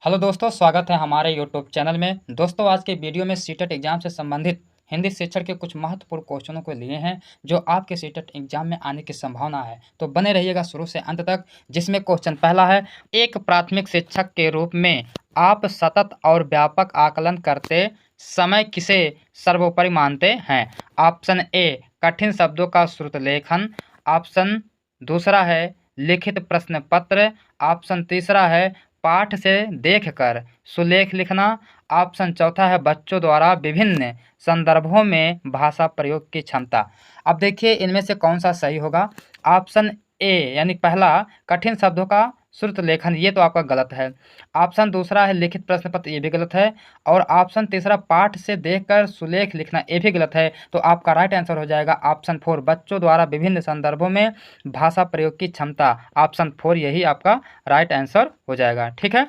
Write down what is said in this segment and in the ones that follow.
Hello दोस्तों, स्वागत है हमारे यूट्यूब चैनल में। दोस्तों, आज के वीडियो में सीटेट एग्जाम से संबंधित हिंदी शिक्षण के कुछ महत्वपूर्ण क्वेश्चनों को लिए हैं जो आपके सीटेट एग्जाम में आने की संभावना है। तो बने रहिएगा शुरू से अंत तक। जिसमें क्वेश्चन पहला है, एक प्राथमिक शिक्षक के रूप में आप सतत और व्यापक आकलन करते समय किसे सर्वोपरि मानते हैं? ऑप्शन ए, कठिन शब्दों का श्रुत लेखन। ऑप्शन दूसरा है लिखित प्रश्न पत्र। ऑप्शन तीसरा है पाठ से देखकर सुलेख लिखना। ऑप्शन चौथा है बच्चों द्वारा विभिन्न संदर्भों में भाषा प्रयोग की क्षमता। अब देखिए इनमें से कौन सा सही होगा। ऑप्शन ए यानी पहला कठिन शब्दों का श्रुत लेखन, ये तो आपका गलत है। ऑप्शन दूसरा है लिखित प्रश्न पत्र, ये भी गलत है। और ऑप्शन तीसरा पाठ से देखकर सुलेख लिखना, ये भी गलत है। तो आपका राइट आंसर हो जाएगा ऑप्शन 4, बच्चों द्वारा विभिन्न संदर्भों में भाषा प्रयोग की क्षमता। ऑप्शन 4 यही आपका राइट आंसर हो जाएगा। ठीक है।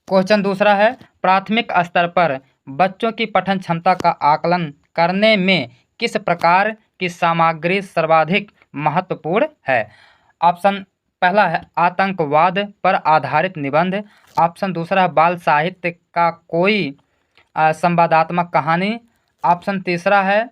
क्वेश्चन दूसरा है, प्राथमिक स्तर पर बच्चों की पठन क्षमता का आकलन करने में किस प्रकार की सामग्री सर्वाधिक महत्वपूर्ण है? ऑप्शन पहला है आतंकवाद पर आधारित निबंध। ऑप्शन दूसरा है बाल साहित्य का कोई संवादात्मक कहानी। ऑप्शन तीसरा है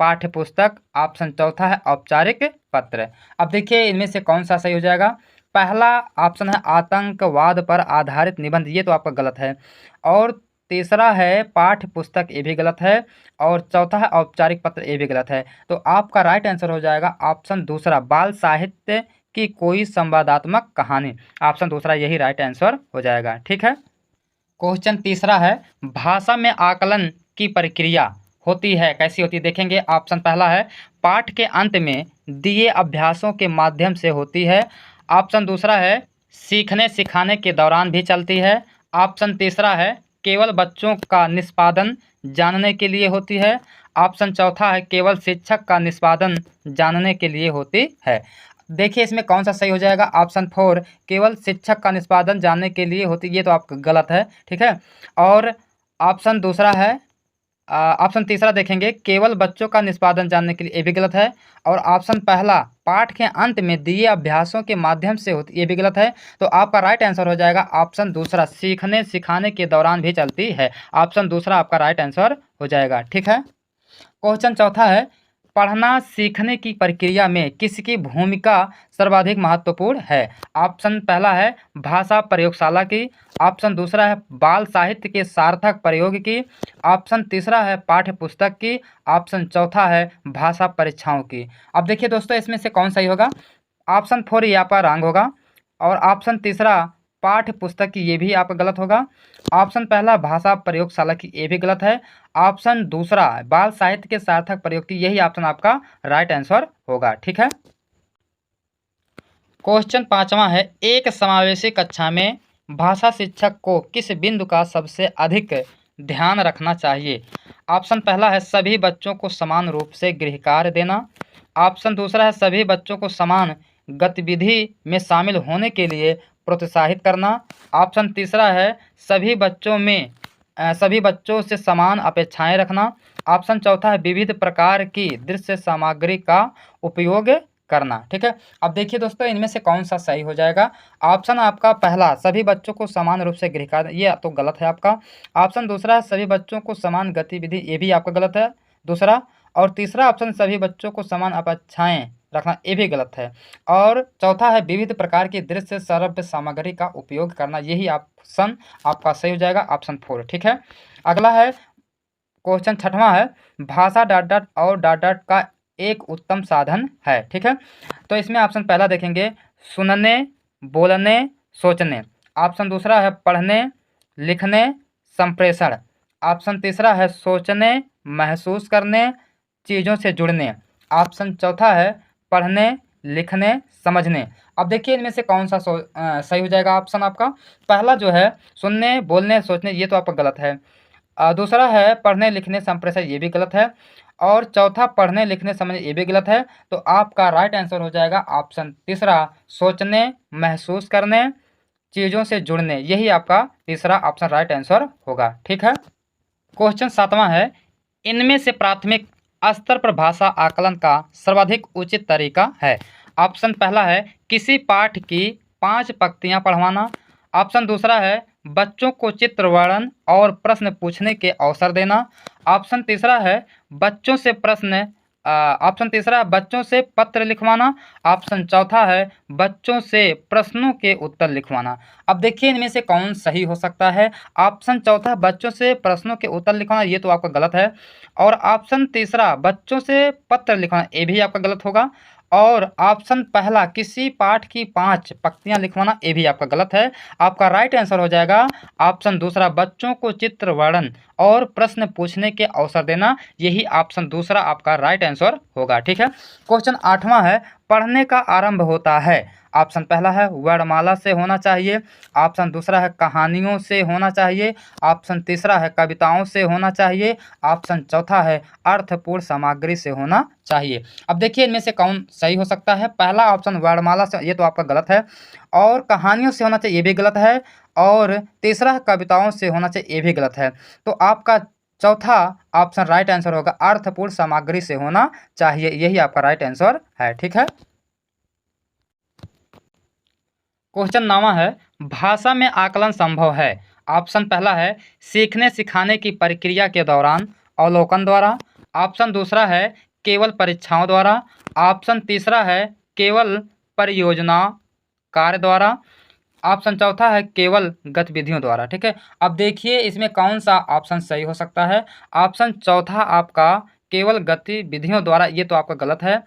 पाठ्य पुस्तक। ऑप्शन चौथा है औपचारिक पत्र। अब देखिए इनमें से कौन सा सही हो जाएगा। पहला ऑप्शन है आतंकवाद पर आधारित निबंध, ये तो आपका गलत है। और तीसरा है पाठ्य पुस्तक, ये भी गलत है। और चौथा है औपचारिक पत्र, ये भी गलत है। तो आपका राइट आंसर हो जाएगा ऑप्शन दूसरा, बाल साहित्य की कोई संवादात्मक कहानी। ऑप्शन दूसरा यही राइट आंसर हो जाएगा। ठीक है। क्वेश्चन तीसरा है, भाषा में आकलन की प्रक्रिया होती है कैसी होती है, देखेंगे। ऑप्शन पहला है पाठ के अंत में दिए अभ्यासों के माध्यम से होती है। ऑप्शन दूसरा है सीखने सिखाने के दौरान भी चलती है। ऑप्शन तीसरा है केवल बच्चों का निष्पादन जानने के लिए होती है। ऑप्शन चौथा है केवल शिक्षक का निष्पादन जानने के लिए होती है। देखिए इसमें कौन सा सही हो जाएगा। ऑप्शन 4 केवल शिक्षक का निष्पादन जानने के लिए होती, ये तो आपका गलत है। ठीक है। और ऑप्शन दूसरा है ऑप्शन तीसरा देखेंगे केवल बच्चों का निष्पादन जानने के लिए, ये भी गलत है। और ऑप्शन पहला पाठ के अंत में दिए अभ्यासों के माध्यम से होती, ये भी गलत है। तो आपका राइट आंसर हो जाएगा ऑप्शन दूसरा, सीखने सिखाने के दौरान भी चलती है। ऑप्शन दूसरा आपका राइट आंसर हो जाएगा। ठीक है। क्वेश्चन चौथा है, पढ़ना सीखने की प्रक्रिया में किसकी भूमिका सर्वाधिक महत्वपूर्ण है? ऑप्शन पहला है भाषा प्रयोगशाला की। ऑप्शन दूसरा है बाल साहित्य के सार्थक प्रयोग की। ऑप्शन तीसरा है पाठ्य पुस्तक की। ऑप्शन चौथा है भाषा परीक्षाओं की। अब देखिए दोस्तों इसमें से कौन सही होगा। ऑप्शन 4 ये आपका रॉन्ग होगा। और ऑप्शन तीसरा पाठ्य पुस्तक की, ये भी आपका गलत होगा। ऑप्शन पहला भाषा प्रयोगशाला की, ये भी गलत है। ऑप्शन दूसरा बाल साहित्य के सार्थक प्रयोग की, यही ऑप्शन आपका राइट आंसर होगा। ठीक है। क्वेश्चन पांचवा है, एक समावेशी कक्षा में भाषा शिक्षक को किस बिंदु का सबसे अधिक ध्यान रखना चाहिए? ऑप्शन पहला है सभी बच्चों को समान रूप से गृह कार्य देना। ऑप्शन दूसरा है सभी बच्चों को समान गतिविधि में शामिल होने के लिए प्रोत्साहित करना। ऑप्शन तीसरा है सभी बच्चों से समान अपेक्षाएं रखना। ऑप्शन चौथा है विविध प्रकार की दृश्य सामग्री का उपयोग करना। ठीक है। अब देखिए दोस्तों इनमें से कौन सा सही हो जाएगा। ऑप्शन आपका पहला सभी बच्चों को समान रूप से गृह कार्य, ये तो गलत है आपका। ऑप्शन दूसरा है सभी बच्चों को समान गतिविधि, ये भी आपका गलत है दूसरा। और तीसरा ऑप्शन सभी बच्चों को समान अपेक्षाएं रखना, ये भी गलत है। और चौथा है विविध प्रकार की दृश्य श्रव्य सामग्री का उपयोग करना, यही ऑप्शन आपका सही हो जाएगा, ऑप्शन 4। ठीक है। अगला है क्वेश्चन छठवां है, भाषा डॉट डॉट और डॉट डॉट का एक उत्तम साधन है। ठीक है। तो इसमें ऑप्शन पहला देखेंगे सुनने बोलने सोचने। ऑप्शन दूसरा है पढ़ने लिखने संप्रेषण। ऑप्शन तीसरा है सोचने महसूस करने चीज़ों से जुड़ने। ऑप्शन चौथा है पढ़ने लिखने समझने। अब देखिए इनमें से कौन सा सही हो जाएगा। ऑप्शन आपका पहला जो है सुनने बोलने सोचने, ये तो आपका गलत है। दूसरा है पढ़ने लिखने संप्रेषण, ये भी गलत है। और चौथा पढ़ने लिखने समझने, ये भी गलत है। तो आपका राइट आंसर हो जाएगा ऑप्शन तीसरा, सोचने महसूस करने चीज़ों से जुड़ने, यही आपका तीसरा ऑप्शन राइट आंसर होगा। ठीक है। क्वेश्चन सातवां है, इनमें से प्राथमिक स्तर पर भाषा आकलन का सर्वाधिक उचित तरीका है? ऑप्शन पहला है किसी पाठ की 5 पंक्तियां पढ़वाना। ऑप्शन दूसरा है बच्चों को चित्र वर्णन और प्रश्न पूछने के अवसर देना। ऑप्शन तीसरा है बच्चों से प्रश्न ऑप्शन तीसरा बच्चों से पत्र लिखवाना। ऑप्शन चौथा है बच्चों से प्रश्नों के उत्तर लिखवाना। अब देखिए इनमें से कौन सही हो सकता है। ऑप्शन चौथा बच्चों से प्रश्नों के उत्तर लिखवाना, ये तो आपका गलत है। और ऑप्शन तीसरा बच्चों से पत्र लिखवाना, ये भी आपका गलत होगा। और ऑप्शन पहला किसी पाठ की 5 पंक्तियां लिखवाना, ये भी आपका गलत है। आपका राइट आंसर हो जाएगा ऑप्शन दूसरा बच्चों को चित्र वर्णन और प्रश्न पूछने के अवसर देना, यही ऑप्शन दूसरा आपका राइट आंसर होगा। ठीक है, क्वेश्चन 8वां है पढ़ने का आरंभ होता है। ऑप्शन पहला है वर्णमाला से होना चाहिए। ऑप्शन दूसरा है कहानियों से होना चाहिए। ऑप्शन तीसरा है कविताओं से होना चाहिए। ऑप्शन चौथा है अर्थपूर्ण सामग्री से होना चाहिए। अब देखिए इनमें से कौन सही हो सकता है। पहला ऑप्शन वर्णमाला से, ये तो आपका गलत है। और कहानियों से होना चाहिए, ये भी गलत है। और तीसरा है कविताओं से होना चाहिए, ये भी गलत है। तो आपका चौथा ऑप्शन राइट आंसर होगा अर्थपूर्ण सामग्री से होना चाहिए, यही आपका राइट आंसर है। ठीक है, क्वेश्चन 9वां है भाषा में आकलन संभव है। ऑप्शन पहला है सीखने सिखाने की प्रक्रिया के दौरान अवलोकन द्वारा। ऑप्शन दूसरा है केवल परीक्षाओं द्वारा। ऑप्शन तीसरा है केवल परियोजना कार्य द्वारा। ऑप्शन चौथा है केवल गतिविधियों द्वारा। ठीक है, अब देखिए इसमें कौन सा ऑप्शन सही हो सकता है। ऑप्शन चौथा आपका केवल गतिविधियों द्वारा, ये तो आपका गलत है।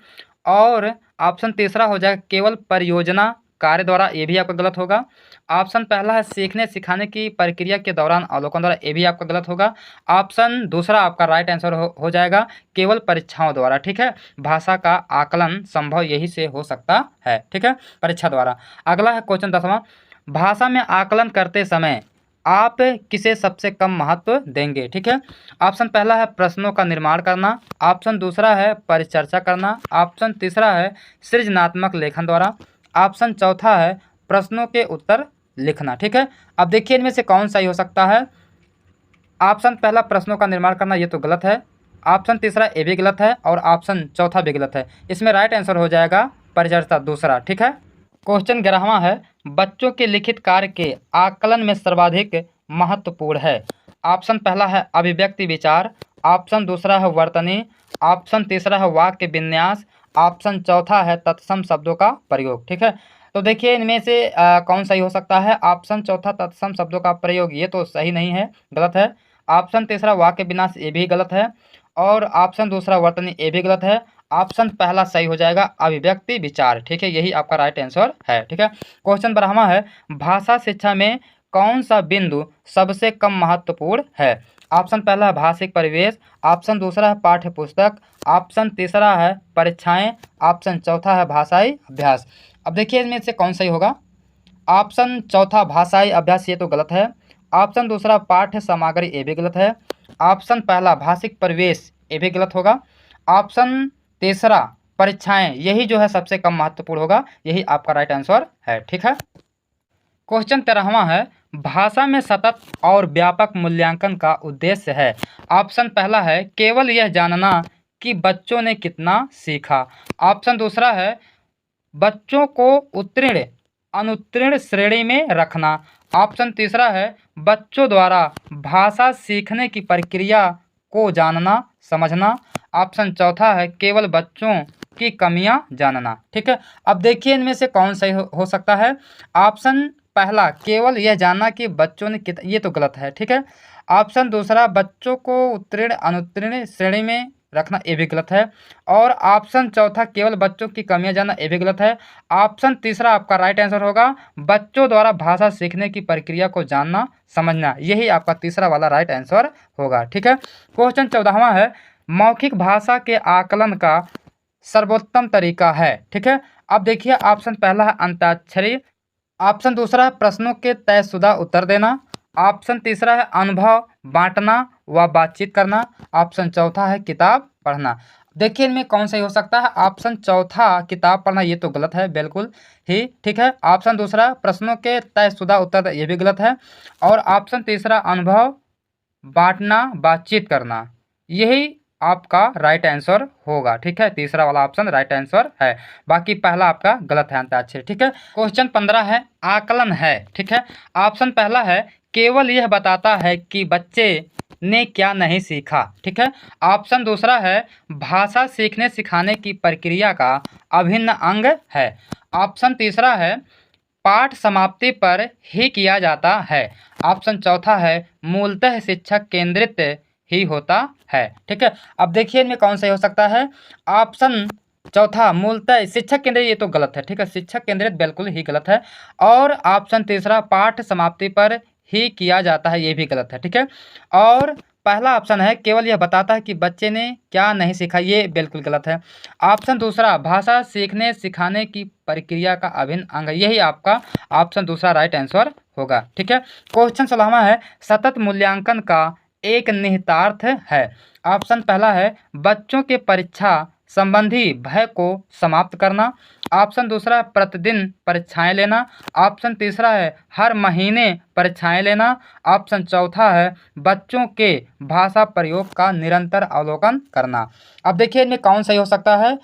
और ऑप्शन तीसरा हो जाएगा केवल परियोजना कार्य द्वारा, ये भी आपका गलत होगा। ऑप्शन पहला है सीखने सिखाने की प्रक्रिया के दौरान अवलोकन द्वारा, ये भी आपका गलत होगा। ऑप्शन दूसरा आपका राइट आंसर हो जाएगा केवल परीक्षाओं द्वारा। ठीक है, भाषा का आकलन संभव यही से हो सकता है। ठीक है, परीक्षा द्वारा। अगला है क्वेश्चन 10वां, भाषा में आकलन करते समय आप किसे सबसे कम महत्व देंगे। ठीक है, ऑप्शन पहला है प्रश्नों का निर्माण करना। ऑप्शन दूसरा है परिचर्चा करना। ऑप्शन तीसरा है सृजनात्मक लेखन द्वारा। ऑप्शन चौथा है प्रश्नों के उत्तर लिखना। ठीक है, अब देखिए इनमें से कौन सही हो सकता है। ऑप्शन पहला प्रश्नों का निर्माण करना, ये तो गलत है। ऑप्शन तीसरा ये भी गलत है। और ऑप्शन चौथा भी गलत है। इसमें राइट आंसर हो जाएगा परिचर्चा दूसरा। ठीक है, क्वेश्चन 11वां है बच्चों के लिखित कार्य के आकलन में सर्वाधिक महत्वपूर्ण है। ऑप्शन पहला है अभिव्यक्ति विचार। ऑप्शन दूसरा है वर्तनी। ऑप्शन तीसरा है वाक्य विन्यास। ऑप्शन चौथा है तत्सम शब्दों का प्रयोग। ठीक है, तो देखिए इनमें से कौन सही हो सकता है। ऑप्शन चौथा तत्सम शब्दों का प्रयोग, ये तो सही नहीं है, गलत है। ऑप्शन तीसरा वाक्य विन्यास, ये भी गलत है। और ऑप्शन दूसरा वर्तनी, ये भी गलत है। ऑप्शन पहला सही हो जाएगा अभिव्यक्ति विचार। ठीक है, यही आपका राइट आंसर है। ठीक है, क्वेश्चन 12वां है भाषा शिक्षा में कौन सा बिंदु सबसे कम महत्वपूर्ण है। ऑप्शन पहला है भाषिक परिवेश। ऑप्शन दूसरा है पाठ्य पुस्तक। ऑप्शन तीसरा है परीक्षाएं। ऑप्शन चौथा है भाषाई अभ्यास। अब देखिए इनमें से कौन सही होगा। ऑप्शन चौथा भाषाई अभ्यास, ये तो गलत है। ऑप्शन दूसरा पाठ्य सामग्री, ये भी गलत है। ऑप्शन पहला भाषिक परिवेश, ये भी गलत होगा। ऑप्शन तीसरा परीक्षाएं, यही जो है सबसे कम महत्वपूर्ण होगा, यही आपका राइट आंसर है। ठीक है, क्वेश्चन 13वां है भाषा में सतत और व्यापक मूल्यांकन का उद्देश्य है। ऑप्शन पहला है केवल यह जानना कि बच्चों ने कितना सीखा। ऑप्शन दूसरा है बच्चों को उत्तीर्ण अनुत्तीर्ण श्रेणी में रखना। ऑप्शन तीसरा है बच्चों द्वारा भाषा सीखने की प्रक्रिया को जानना समझना। ऑप्शन चौथा है केवल बच्चों की कमियां जानना। ठीक है, अब देखिए इनमें से कौन सही हो सकता है। ऑप्शन पहला केवल यह जानना कि बच्चों ने ये तो गलत है। ठीक है, ऑप्शन दूसरा बच्चों को उत्तीर्ण अनुत्तीर्ण श्रेणी में रखना, ये भी गलत है। और ऑप्शन चौथा केवल बच्चों की कमियां जानना, ये भी गलत है। ऑप्शन तीसरा आपका राइट आंसर होगा बच्चों द्वारा भाषा सीखने की प्रक्रिया को जानना समझना, यही आपका तीसरा वाला राइट आंसर होगा। ठीक है, क्वेश्चन 14वां है मौखिक भाषा के आकलन का सर्वोत्तम तरीका है। ठीक है, अब देखिए ऑप्शन पहला है अंताक्षरी। ऑप्शन दूसरा है प्रश्नों के तयशुदा उत्तर देना। ऑप्शन तीसरा है अनुभव बांटना व बातचीत करना। ऑप्शन चौथा है किताब पढ़ना। देखिए इनमें कौन सही हो सकता है। ऑप्शन चौथा किताब पढ़ना, ये तो गलत है बिल्कुल ही। ठीक है, ऑप्शन दूसरा प्रश्नों के तयशुदा उत्तर, ये भी गलत है। और ऑप्शन तीसरा अनुभव बांटना बातचीत करना, यही आपका राइट आंसर होगा। ठीक है, तीसरा वाला ऑप्शन राइट आंसर है, बाकी पहला आपका गलत है अंताक्षरी। ठीक है, क्वेश्चन 15 है आकलन है। ठीक है, ऑप्शन पहला है केवल यह बताता है कि बच्चे ने क्या नहीं सीखा। ठीक है। ऑप्शन दूसरा है भाषा सीखने सिखाने की प्रक्रिया का अभिन्न अंग है। ऑप्शन तीसरा है पाठ समाप्ति पर ही किया जाता है। ऑप्शन चौथा है मूलतः शिक्षक केंद्रित ही होता है। ठीक है। अब देखिए इनमें कौन सा हो सकता है। ऑप्शन चौथा मूलतः शिक्षक केंद्रित, ये तो गलत है। ठीक है, शिक्षक केंद्रित बिल्कुल ही गलत है। और ऑप्शन तीसरा पाठ समाप्ति पर ही किया जाता है, ये भी गलत है। ठीक है। और पहला ऑप्शन है केवल यह बताता है कि बच्चे ने क्या नहीं सीखा, ये बिल्कुल गलत है। ऑप्शन दूसरा भाषा सीखने सिखाने की प्रक्रिया का अभिन्न अंग, यही आपका ऑप्शन दूसरा राइट आंसर होगा। ठीक है। क्वेश्चन 16वां है सतत मूल्यांकन का एक निहितार्थ है। ऑप्शन पहला है बच्चों के परीक्षा संबंधी भय को समाप्त करना। ऑप्शन दूसरा है प्रतिदिन परीक्षाएं लेना। ऑप्शन तीसरा है हर महीने परीक्षाएं लेना। ऑप्शन चौथा है बच्चों के भाषा प्रयोग का निरंतर अवलोकन करना। अब देखिए इनमें कौन सही हो सकता है।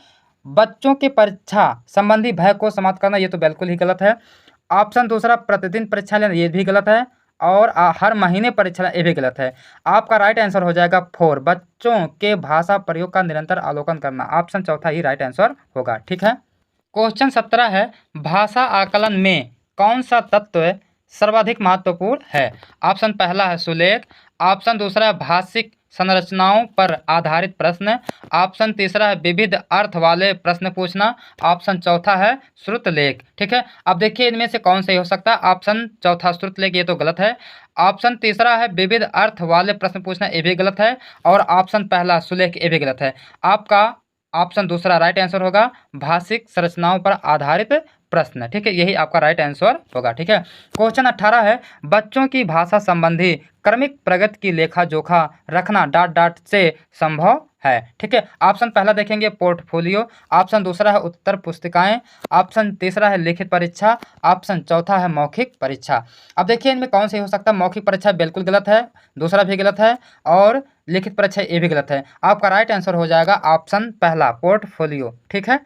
बच्चों के परीक्षा संबंधी भय को समाप्त करना, ये तो बिल्कुल ही गलत है। ऑप्शन दूसरा प्रतिदिन परीक्षा लेना, ये भी गलत है। और हर महीने परीक्षा, ये भी गलत है। आपका राइट आंसर हो जाएगा 4, बच्चों के भाषा प्रयोग का निरंतर अवलोकन करना। ऑप्शन चौथा ही राइट आंसर होगा। ठीक है। क्वेश्चन 17 है भाषा आकलन में कौन सा तत्व सर्वाधिक महत्वपूर्ण है। ऑप्शन पहला है सुलेख। ऑप्शन दूसरा है भाषिक संरचनाओं पर आधारित प्रश्न। ऑप्शन तीसरा है विविध अर्थ वाले प्रश्न पूछना। ऑप्शन चौथा है श्रुतलेख। ठीक है। अब देखिए इनमें से कौन सही हो सकता है। ऑप्शन चौथा श्रुतलेख, ये तो गलत है। ऑप्शन तीसरा है विविध अर्थ वाले प्रश्न पूछना, ये भी गलत है। और ऑप्शन पहला सुलेख, ये भी गलत है। आपका ऑप्शन दूसरा राइट आंसर होगा भाषिक संरचनाओं पर आधारित प्रश्न। ठीक है, यही आपका राइट आंसर होगा। ठीक है। क्वेश्चन 18 है बच्चों की भाषा संबंधी क्रमिक प्रगति की लेखा जोखा रखना डॉट डॉट से संभव है। ठीक है। ऑप्शन पहला देखेंगे पोर्टफोलियो। ऑप्शन दूसरा है उत्तर पुस्तिकाएं। ऑप्शन तीसरा है लिखित परीक्षा। ऑप्शन चौथा है मौखिक परीक्षा। अब देखिए इनमें कौन सी हो सकता है। मौखिक परीक्षा बिल्कुल गलत है, दूसरा भी गलत है, और लिखित परीक्षा ये भी गलत है। आपका राइट आंसर हो जाएगा ऑप्शन पहला पोर्टफोलियो। ठीक है।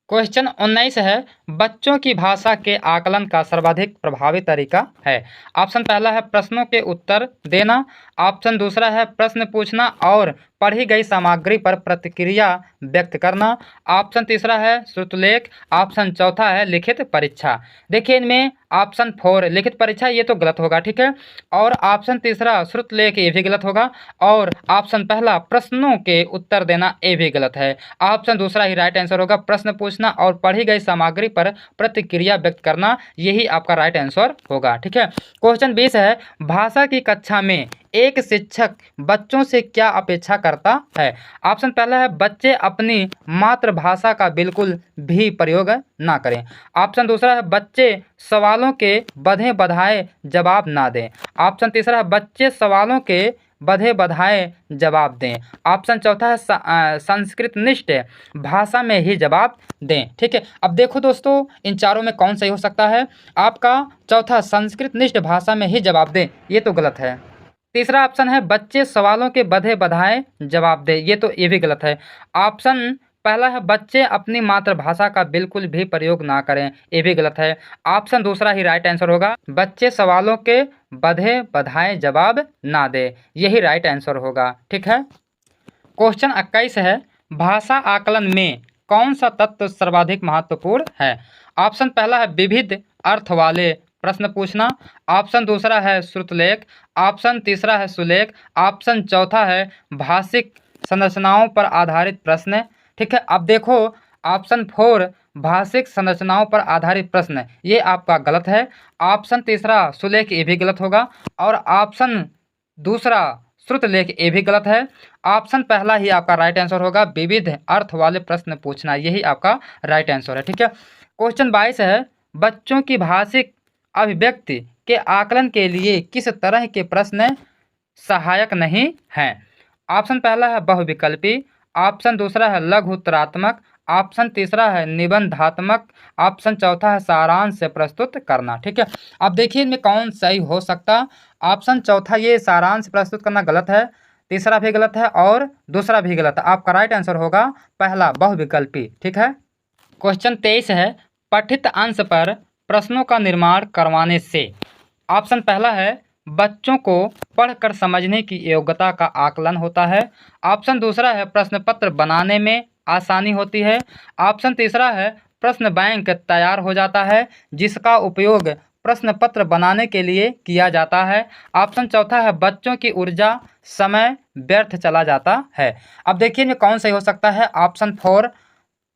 क्वेश्चन 19 है बच्चों की भाषा के आकलन का सर्वाधिक प्रभावी तरीका है। ऑप्शन पहला है प्रश्नों के उत्तर देना। ऑप्शन दूसरा है प्रश्न पूछना और पढ़ी गई सामग्री पर प्रतिक्रिया व्यक्त करना। ऑप्शन तीसरा है श्रुतलेख। ऑप्शन चौथा है लिखित परीक्षा। देखिए इनमें ऑप्शन 4 लिखित परीक्षा, ये तो गलत होगा। ठीक है। और ऑप्शन तीसरा श्रुतलेख, ये भी गलत होगा। और ऑप्शन पहला प्रश्नों के उत्तर देना, ये भी गलत है। ऑप्शन दूसरा ही राइट आंसर होगा प्रश्न पूछना और पढ़ी गई सामग्री पर प्रतिक्रिया व्यक्त करना, यही आपका राइट आंसर होगा। ठीक है। क्वेश्चन 20 है भाषा की कक्षा में एक शिक्षक बच्चों से क्या अपेक्षा करता है। ऑप्शन पहला है बच्चे अपनी मातृभाषा का बिल्कुल भी प्रयोग ना करें। ऑप्शन दूसरा है बच्चे सवालों के बधे बधाए जवाब ना दें। ऑप्शन तीसरा है बच्चे सवालों के बधे बधाए जवाब दें। ऑप्शन चौथा है संस्कृत निष्ठ भाषा में ही जवाब दें। ठीक है। अब देखो दोस्तों इन चारों में कौन सही हो सकता है। आपका चौथा संस्कृत निष्ठ भाषा में ही जवाब दें, ये तो गलत है। तीसरा ऑप्शन है बच्चे सवालों के बधे बधाए जवाब दें, ये भी गलत है। ऑप्शन पहला है बच्चे अपनी मातृभाषा का बिल्कुल भी प्रयोग ना करें, ये भी गलत है। ऑप्शन दूसरा ही राइट आंसर होगा बच्चे सवालों के बधे बधाए जवाब ना दे, यही राइट आंसर होगा। ठीक है। क्वेश्चन 21 है भाषा आकलन में कौन सा तत्व सर्वाधिक महत्वपूर्ण है। ऑप्शन पहला है विविध अर्थ वाले प्रश्न पूछना। ऑप्शन दूसरा है श्रुतलेख। ऑप्शन तीसरा है सुलेख। ऑप्शन चौथा है भाषिक संरचनाओं पर आधारित प्रश्न। ठीक है। अब देखो ऑप्शन 4 भाषिक संरचनाओं पर आधारित प्रश्न, ये आपका गलत है। ऑप्शन तीसरा सुलेख, ये भी गलत होगा। और ऑप्शन दूसरा श्रुतलेख, ये भी गलत है। ऑप्शन पहला ही आपका राइट आंसर होगा विविध अर्थ वाले प्रश्न पूछना, यही आपका राइट आंसर है। ठीक है। क्वेश्चन 22 है बच्चों की भाषिक अभिव्यक्ति के आकलन के लिए किस तरह के प्रश्न सहायक नहीं हैं। ऑप्शन पहला है बहुविकल्पी। ऑप्शन दूसरा है लघु उत्तरात्मक। ऑप्शन तीसरा है निबंधात्मक। ऑप्शन चौथा है सारांश से प्रस्तुत करना। ठीक है। अब देखिए इनमें कौन सही हो सकता। ऑप्शन चौथा ये सारांश प्रस्तुत करना गलत है, तीसरा भी गलत है और दूसरा भी गलत है। आपका राइट आंसर होगा पहला बहुविकल्पी। ठीक है। क्वेश्चन 23 है पठित अंश पर प्रश्नों का निर्माण करवाने से। ऑप्शन पहला है बच्चों को पढ़कर समझने की योग्यता का आकलन होता है। ऑप्शन दूसरा है प्रश्न पत्र बनाने में आसानी होती है। ऑप्शन तीसरा है प्रश्न बैंक तैयार हो जाता है जिसका उपयोग प्रश्न पत्र बनाने के लिए किया जाता है। ऑप्शन चौथा है बच्चों की ऊर्जा समय व्यर्थ चला जाता है। अब देखिए इनमें कौन सही हो सकता है। ऑप्शन 4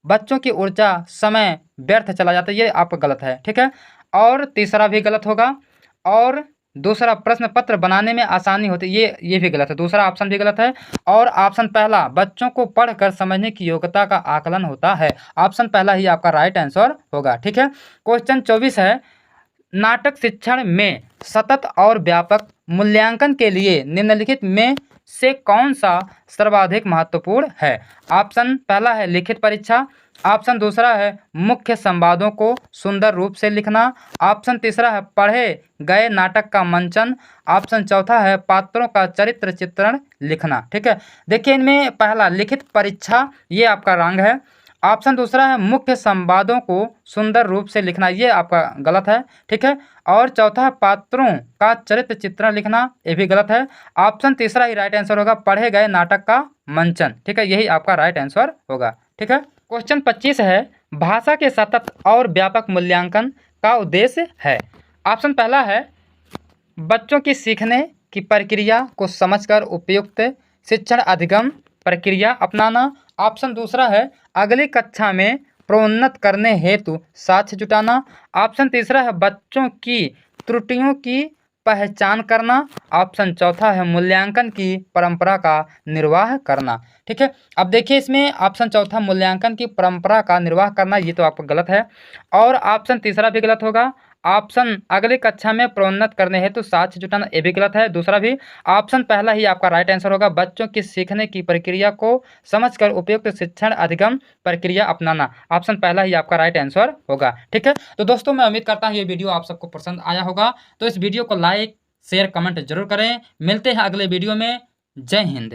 बच्चों की ऊर्जा समय व्यर्थ चला जाता है, ये आपका गलत है, ठीक है। और तीसरा भी गलत होगा। और दूसरा प्रश्न पत्र बनाने में आसानी होती है, ये भी गलत है, दूसरा ऑप्शन भी गलत है। और ऑप्शन पहला बच्चों को पढ़कर समझने की योग्यता का आकलन होता है, ऑप्शन पहला ही आपका राइट आंसर होगा, ठीक है। क्वेश्चन 24 है नाटक शिक्षण में सतत और व्यापक मूल्यांकन के लिए निम्नलिखित में से कौन सा सर्वाधिक महत्वपूर्ण है। ऑप्शन पहला है लिखित परीक्षा। ऑप्शन दूसरा है मुख्य संवादों को सुंदर रूप से लिखना। ऑप्शन तीसरा है पढ़े गए नाटक का मंचन। ऑप्शन चौथा है पात्रों का चरित्र चित्रण लिखना, ठीक है। देखिए इनमें पहला लिखित परीक्षा ये आपका रॉन्ग है। ऑप्शन दूसरा है मुख्य संवादों को सुंदर रूप से लिखना, ये आपका गलत है, ठीक है। और चौथा है पात्रों का चरित्र चित्रण लिखना, ये भी गलत है। ऑप्शन तीसरा ही राइट आंसर होगा पढ़े गए नाटक का मंचन, ठीक है, यही आपका राइट आंसर होगा, ठीक है। क्वेश्चन 25 है भाषा के सतत और व्यापक मूल्यांकन का उद्देश्य है। ऑप्शन पहला है बच्चों की सीखने की प्रक्रिया को समझकर उपयुक्त शिक्षण अधिगम प्रक्रिया अपनाना। ऑप्शन दूसरा है अगली कक्षा में प्रोन्नत करने हेतु साक्ष्य जुटाना। ऑप्शन तीसरा है बच्चों की त्रुटियों की पहचान करना। ऑप्शन चौथा है मूल्यांकन की परंपरा का निर्वाह करना, ठीक है। अब देखिए इसमें ऑप्शन चौथा मूल्यांकन की परंपरा का निर्वाह करना ये तो आपका गलत है। और ऑप्शन तीसरा भी गलत होगा। ऑप्शन अगली कक्षा में प्रोन्नत करने हेतु साक्ष्य जुटाना, ये भी गलत है, दूसरा भी। ऑप्शन पहला ही आपका राइट आंसर होगा बच्चों की सीखने की प्रक्रिया को समझकर उपयुक्त शिक्षण अधिगम प्रक्रिया अपनाना, ऑप्शन पहला ही आपका राइट आंसर होगा, ठीक है। तो दोस्तों मैं उम्मीद करता हूँ ये वीडियो आप सबको पसंद आया होगा। तो इस वीडियो को लाइक शेयर कमेंट जरूर करें। मिलते हैं अगले वीडियो में। जय हिंद।